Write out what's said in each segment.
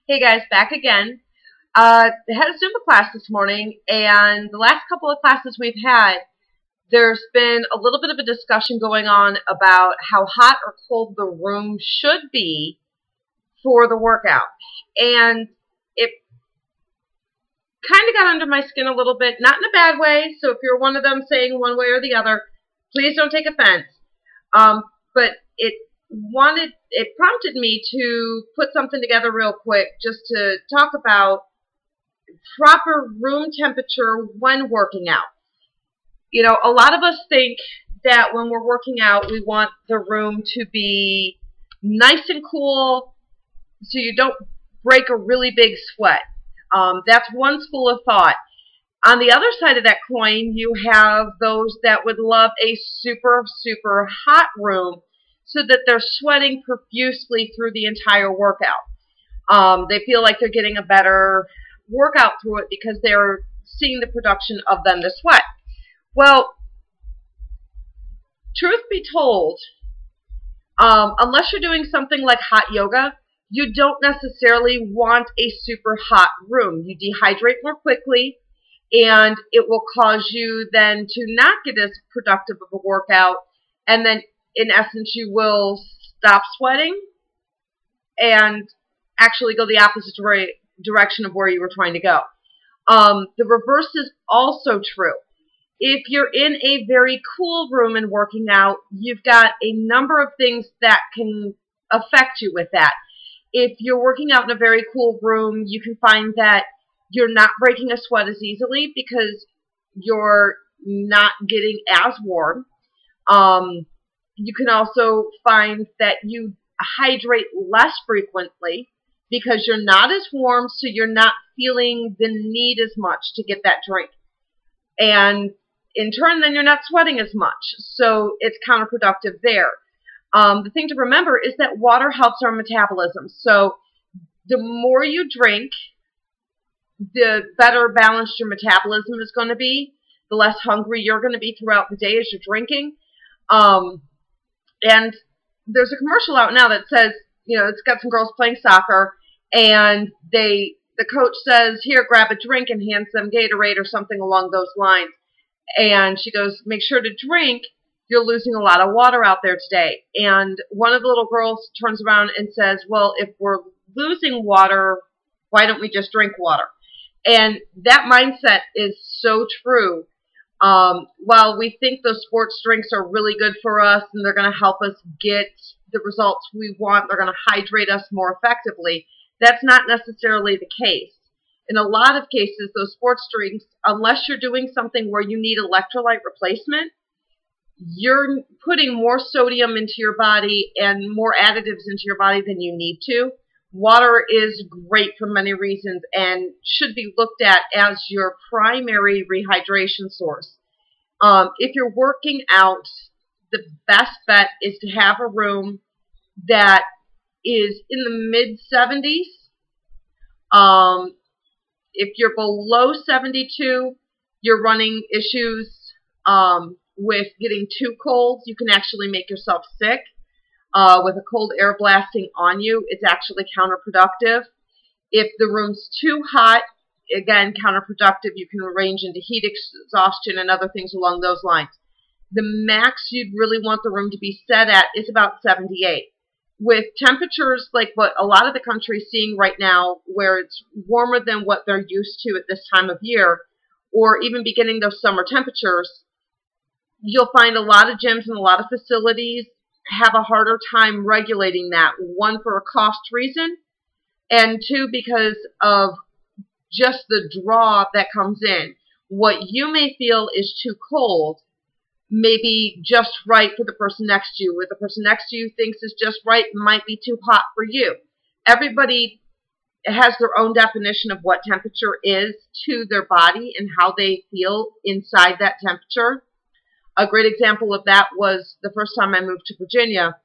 Hey guys, back again. Had a Zumba class this morning, and the last couple of classes we've had, there's been a little bit of a discussion going on about how hot or cold the room should be for the workout. And it kind of got under my skin a little bit, not in a bad way, so if you're one of them saying one way or the other, please don't take offense. But it prompted me to put something together real quick just to talk about proper room temperature when working out. You know, a lot of us think that when we're working out, we want the room to be nice and cool so you don't break a really big sweat. That's one school of thought. On the other side of that coin, you have those that would love a super, super hot room so that they're sweating profusely through the entire workout. They feel like they're getting a better workout through it because they're seeing the production of them to sweat. Well, truth be told, unless you're doing something like hot yoga, you don't necessarily want a super hot room. You dehydrate more quickly, and it will cause you then to not get as productive of a workout, and then in essence you will stop sweating and actually go the opposite direction of where you were trying to go. The reverse is also true. If you're in a very cool room and working out, you've got a number of things that can affect you with that. If you're working out in a very cool room, you can find that you're not breaking a sweat as easily because you're not getting as warm. You can also find that you hydrate less frequently because you're not as warm, so you're not feeling the need as much to get that drink. And in turn, then you're not sweating as much, so it's counterproductive there. The thing to remember is that water helps our metabolism. So the more you drink, the better balanced your metabolism is going to be, the less hungry you're going to be throughout the day as you're drinking. And there's a commercial out now that says, you know, it's got some girls playing soccer, and the coach says, here, grab a drink, and hands them Gatorade or something along those lines. And she goes, make sure to drink. You're losing a lot of water out there today. And one of the little girls turns around and says, well, if we're losing water, why don't we just drink water? And that mindset is so true. While we think those sports drinks are really good for us and they're going to help us get the results we want, they're going to hydrate us more effectively, that's not necessarily the case. In a lot of cases, those sports drinks, unless you're doing something where you need electrolyte replacement, you're putting more sodium into your body and more additives into your body than you need to. Water is great for many reasons and should be looked at as your primary rehydration source. If you're working out, the best bet is to have a room that is in the mid-70s. If you're below 72, you're running issues with getting too cold. You can actually make yourself sick. With a cold air blasting on you, it's actually counterproductive. If the room's too hot, again, counterproductive. You can range into heat exhaustion and other things along those lines. The max you'd really want the room to be set at is about 78. With temperatures like what a lot of the country is seeing right now, where it's warmer than what they're used to at this time of year, or even beginning those summer temperatures, you'll find a lot of gyms and a lot of facilities have a harder time regulating that. One, for a cost reason, and two, because of just the draw that comes in. What you may feel is too cold may be just right for the person next to you. What the person next to you thinks is just right might be too hot for you. Everybody has their own definition of what temperature is to their body and how they feel inside that temperature. A great example of that was the first time I moved to Virginia.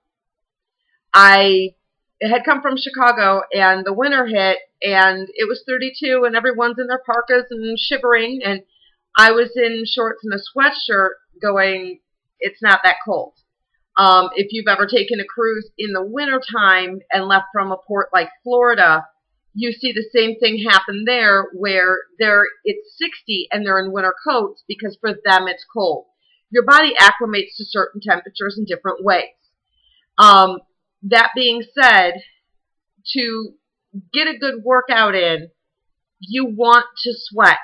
I had come from Chicago, and the winter hit, and it was 32, and everyone's in their parkas and shivering, and I was in shorts and a sweatshirt going, it's not that cold. If you've ever taken a cruise in the wintertime and left from a port like Florida, you see the same thing happen there where it's 60 and they're in winter coats because for them it's cold. Your body acclimates to certain temperatures in different ways. That being said, to get a good workout in, you want to sweat.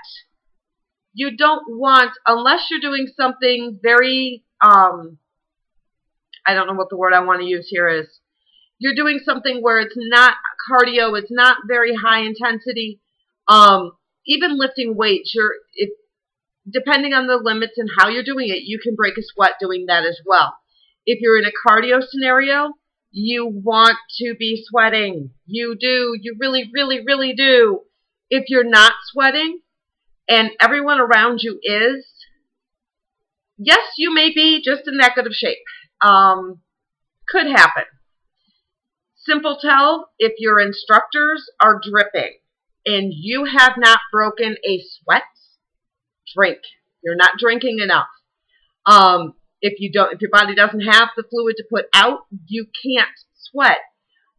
You don't want, unless you're doing something very, I don't know what the word I want to use here is. You're doing something where it's not cardio, it's not very high intensity. Even lifting weights, depending on the limits and how you're doing it, you can break a sweat doing that as well. If you're in a cardio scenario, you want to be sweating. You do. You really, really, really do. If you're not sweating and everyone around you is, yes, you may be just in that good of shape. Could happen. Simple tell, if your instructors are dripping and you have not broken a sweat, drink. You're not drinking enough. If your body doesn't have the fluid to put out, you can't sweat.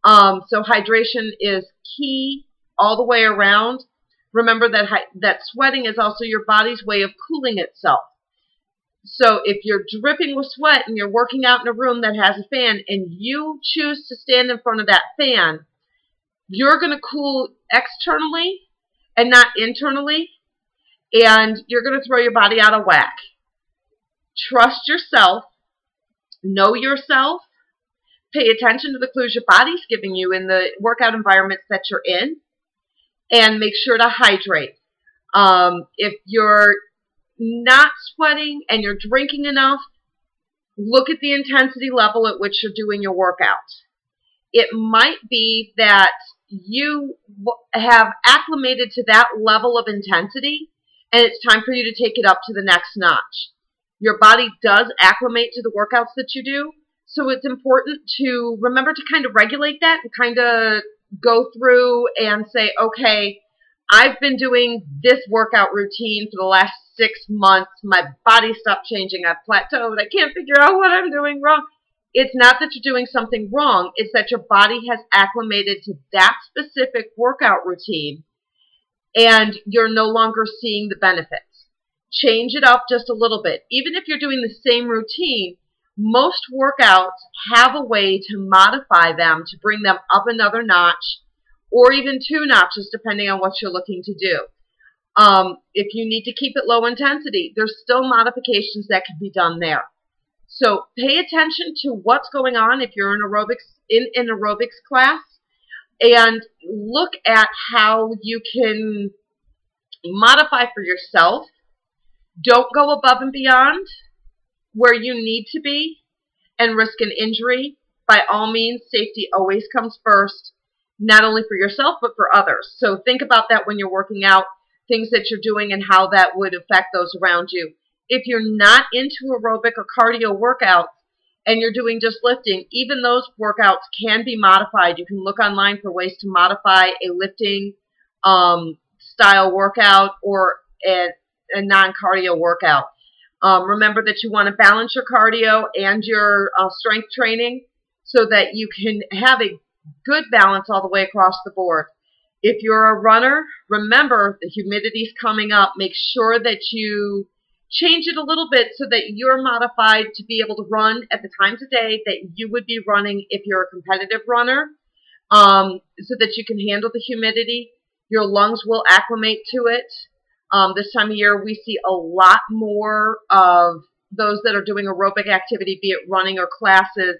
So hydration is key all the way around. Remember that sweating is also your body's way of cooling itself. So if you're dripping with sweat and you're working out in a room that has a fan and you choose to stand in front of that fan, you're going to cool externally and not internally, and you're going to throw your body out of whack. Trust yourself, know yourself, pay attention to the clues your body's giving you in the workout environments that you're in, and make sure to hydrate. If you're not sweating and you're drinking enough, look at the intensity level at which you're doing your workout. It might be that you have acclimated to that level of intensity and it's time for you to take it up to the next notch. Your body does acclimate to the workouts that you do, so it's important to remember to kind of regulate that and kind of go through and say, okay, I've been doing this workout routine for the last 6 months. My body stopped changing. I've plateaued. I can't figure out what I'm doing wrong. It's not that you're doing something wrong. It's that your body has acclimated to that specific workout routine and you're no longer seeing the benefits. Change it up just a little bit. Even if you're doing the same routine, most workouts have a way to modify them to bring them up another notch or even 2 notches depending on what you're looking to do. If you need to keep it low intensity, there's still modifications that can be done there. So pay attention to what's going on if you're in an aerobics class and look at how you can modify for yourself. Don't go above and beyond where you need to be and risk an injury. By all means, safety always comes first, not only for yourself but for others. So think about that when you're working out, things that you're doing and how that would affect those around you. If you're not into aerobic or cardio workouts and you're doing just lifting, even those workouts can be modified. You can look online for ways to modify a lifting style workout or a non-cardio workout. Remember that you want to balance your cardio and your strength training so that you can have a good balance all the way across the board. If you're a runner, remember the humidity's coming up. Make sure that you change it a little bit so that you're modified to be able to run at the times of day that you would be running if you're a competitive runner, so that you can handle the humidity. Your lungs will acclimate to it. This time of year, we see a lot more of those that are doing aerobic activity, be it running or classes,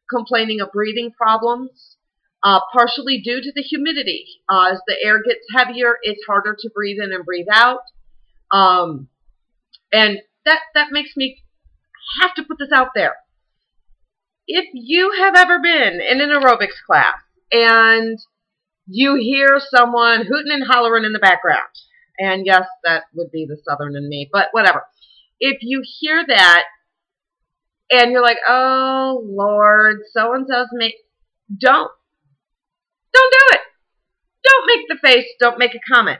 complaining of breathing problems, partially due to the humidity. As the air gets heavier, it's harder to breathe in and breathe out. And that makes me have to put this out there. If you have ever been in an aerobics class and you hear someone hooting and hollering in the background, and yes, that would be the Southern in me, but whatever. If you hear that and you're like, oh, Lord, so-and-so's don't do it. Don't make the face. Don't make a comment.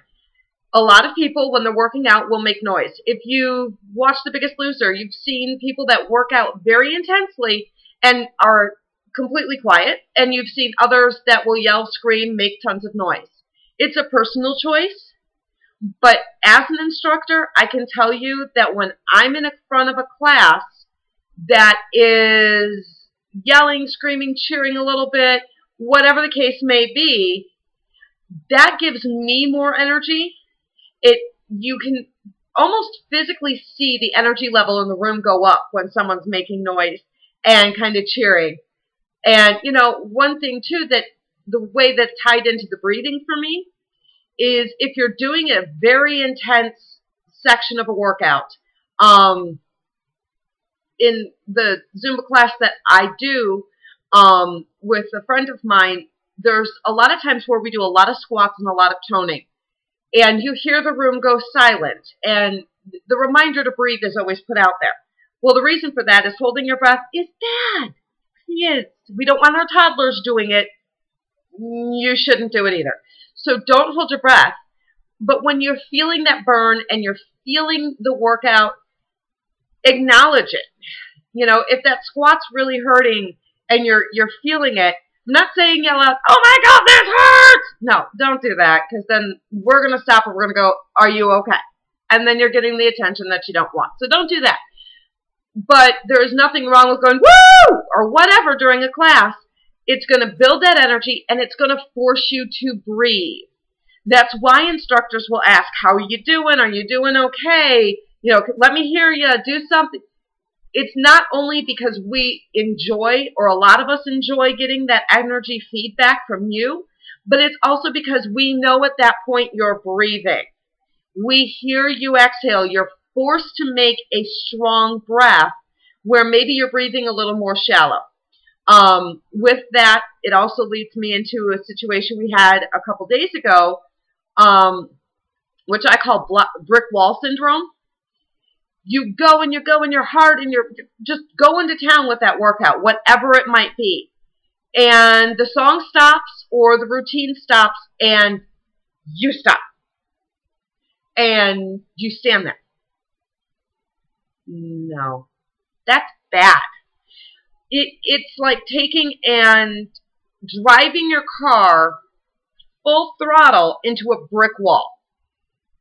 A lot of people, when they're working out, will make noise. If you watch The Biggest Loser, you've seen people that work out very intensely and are completely quiet, and you've seen others that will yell, scream, make tons of noise. It's a personal choice, but as an instructor, I can tell you that when I'm in front of a class that is yelling, screaming, cheering a little bit, whatever the case may be, that gives me more energy. You can almost physically see the energy level in the room go up when someone's making noise and kind of cheering. And, you know, one thing, too, that the way that's tied into the breathing for me is if you're doing a very intense section of a workout, in the Zumba class that I do with a friend of mine, there's a lot of times where we do a lot of squats and a lot of toning. And you hear the room go silent, and the reminder to breathe is always put out there. Well, the reason for that is holding your breath is bad. Yes, we don't want our toddlers doing it. You shouldn't do it either. So don't hold your breath. But when you're feeling that burn and you're feeling the workout, acknowledge it. You know, if that squat's really hurting and you're feeling it, I'm not saying yell out, "Oh my God, this hurts!" No, don't do that, because then we're going to stop and we're going to go, "Are you okay?" And then you're getting the attention that you don't want. So don't do that. But there is nothing wrong with going, "Woo!" or whatever during a class. It's going to build that energy, and it's going to force you to breathe. That's why instructors will ask, "How are you doing? Are you doing okay? You know, let me hear you. Do something." It's not only because we enjoy, or a lot of us enjoy, getting that energy feedback from you, but it's also because we know at that point you're breathing. We hear you exhale. You're forced to make a strong breath where maybe you're breathing a little more shallow. With that, it also leads me into a situation we had a couple days ago, which I call brick wall syndrome. You go and you go and you're hard and you're just going to town with that workout, whatever it might be. And the song stops or the routine stops and you stop. And you stand there. No, that's bad. It's like taking and driving your car full throttle into a brick wall.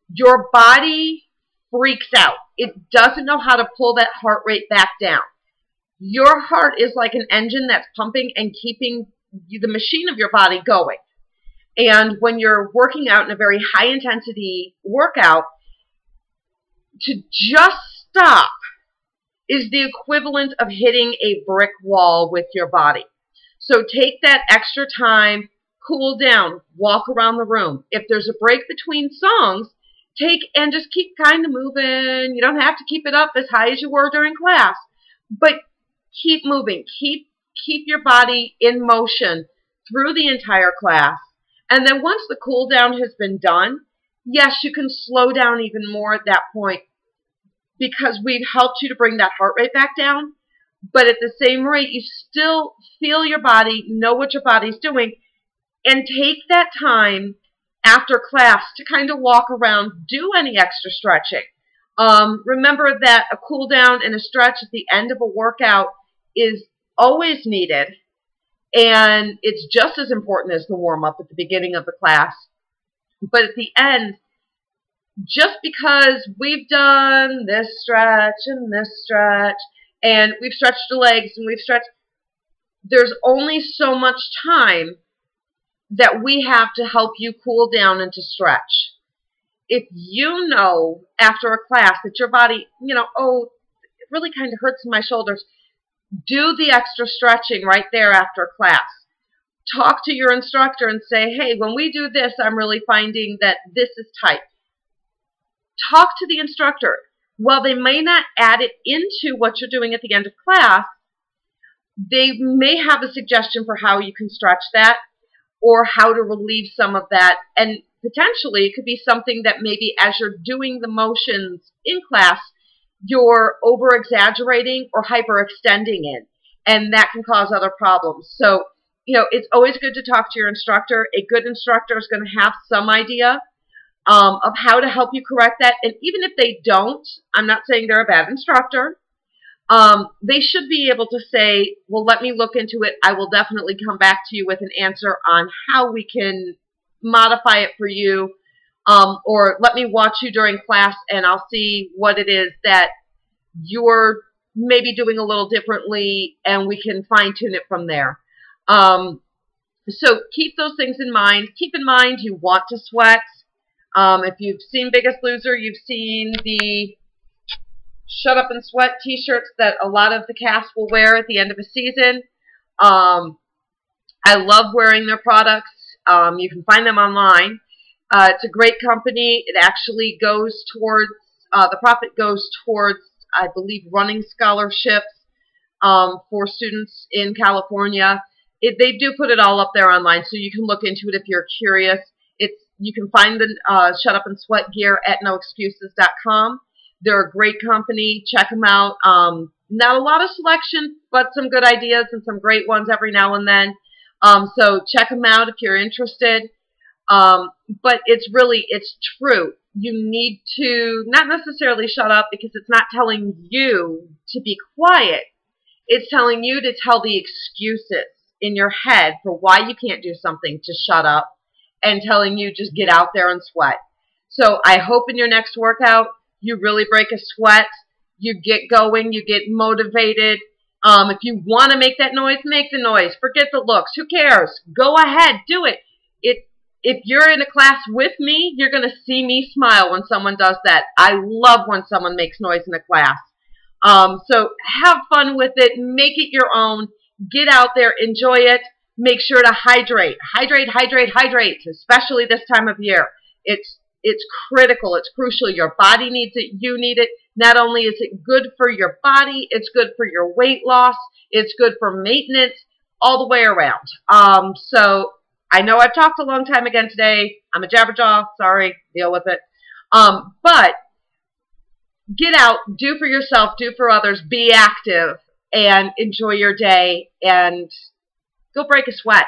Your body freaks out. It doesn't know how to pull that heart rate back down. Your heart is like an engine that's pumping and keeping the machine of your body going. And when you're working out in a very high intensity workout, to just stop is the equivalent of hitting a brick wall with your body. So take that extra time, cool down, walk around the room. If there's a break between songs, take and just keep kind of moving. You don't have to keep it up as high as you were during class, but keep moving. Keep your body in motion through the entire class. And then once the cool down has been done, yes, you can slow down even more at that point because we've helped you to bring that heart rate back down. But at the same rate, you still feel your body, know what your body's doing, and take that time after class to kind of walk around, do any extra stretching. Remember that a cool down and a stretch at the end of a workout is always needed, and it's just as important as the warm-up at the beginning of the class. But at the end, just because we've done this stretch and we've stretched the legs and we've stretched, there's only so much time that we have to help you cool down and to stretch. If you know after a class that your body, oh, it really kind of hurts in my shoulders, do the extra stretching right there after class. Talk to your instructor and say, "Hey, when we do this, I'm really finding that this is tight." Talk to the instructor. While they may not add it into what you're doing at the end of class, they may have a suggestion for how you can stretch that or how to relieve some of that. And potentially it could be something that maybe as you're doing the motions in class, you're over-exaggerating or hyper-extending in, and that can cause other problems. So, it's always good to talk to your instructor. A good instructor is going to have some idea of how to help you correct that. And even if they don't, I'm not saying they're a bad instructor, they should be able to say, "Well, let me look into it. I will definitely come back to you with an answer on how we can modify it for you, or let me watch you during class and I'll see what it is that you're maybe doing a little differently, and we can fine-tune it from there. So keep those things in mind. Keep in mind you want to sweat. If you've seen Biggest Loser, you've seen the Shut Up and Sweat t-shirts that a lot of the cast will wear at the end of a season. I love wearing their products. You can find them online. It's a great company. It actually goes towards, the profit goes towards, I believe, running scholarships for students in California. They do put it all up there online, so you can look into it if you're curious. You can find the Shut Up and Sweat gear at noexcuses.com. They're a great company. Check them out. Not a lot of selection, but some good ideas and some great ones every now and then. So check them out if you're interested. But it's true. You need to not necessarily shut up, because it's not telling you to be quiet. It's telling you to tell the excuses in your head for why you can't do something to shut up, and telling you just get out there and sweat. So I hope in your next workout you really break a sweat, you get going, you get motivated. If you want to make that noise, make the noise. Forget the looks. Who cares? Go ahead. Do it. If you're in a class with me, you're going to see me smile when someone does that. I love when someone makes noise in a class. So have fun with it. Make it your own. Get out there. Enjoy it. Make sure to hydrate. Hydrate, hydrate, hydrate, especially this time of year. It's critical. It's crucial. Your body needs it. You need it. Not only is it good for your body, it's good for your weight loss. It's good for maintenance, all the way around. So I know I've talked a long time again today. I'm a jabberjaw. Sorry. Deal with it. But get out. Do for yourself. Do for others. Be active and enjoy your day, and go break a sweat.